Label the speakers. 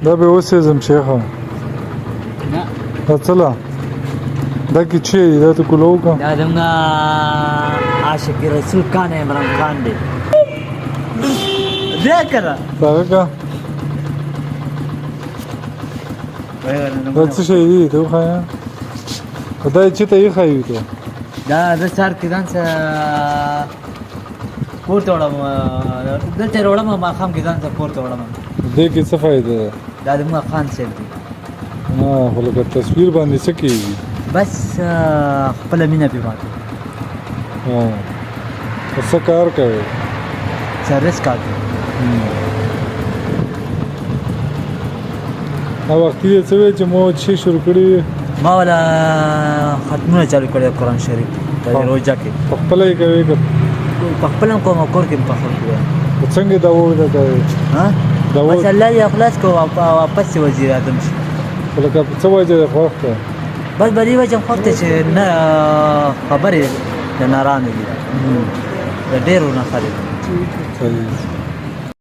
Speaker 1: دا به وسېزم شیخه
Speaker 2: نه
Speaker 1: دا څه له دا کې چې دا ته کولو وکړه
Speaker 2: دا زموږ عاشق رسول خان عمران خان دی دی که نه
Speaker 1: دغه که دا څه شی دی ته وښایه خو دا یې چېرته ایښی ته
Speaker 2: دا زه سهار کې ځان سره کور ته وړم دلته یې وړم ماښام کې ځان سره کور ته وړم
Speaker 1: دې کې څه فایده ده
Speaker 2: دا زموږ خان صاحب دی
Speaker 1: خو لکه تصویر باندې څه کېږي
Speaker 2: بس خپله مینه پرې ماته
Speaker 1: خو څه کار کوې
Speaker 2: سروس کار کوي
Speaker 1: دا وختي یې څه وی چې ما چې شروع کړي
Speaker 2: ما والا ختمونه چالو کړی قرآن شریف په روژه کې
Speaker 1: په خپله یې کوې که
Speaker 2: په خپل هم کوم او کور کې هم په خپل کوم
Speaker 1: څنګه دا وویله کوې
Speaker 2: بس الله دې اخلاص کو واپس یې وزیر اعظم شي
Speaker 1: خو لکه څه وجه دې خوښ کړه
Speaker 2: بس په دې وجه خوښ دی چې نه خبرې د نارامې دي د ډېرو نه خلک
Speaker 1: صحیح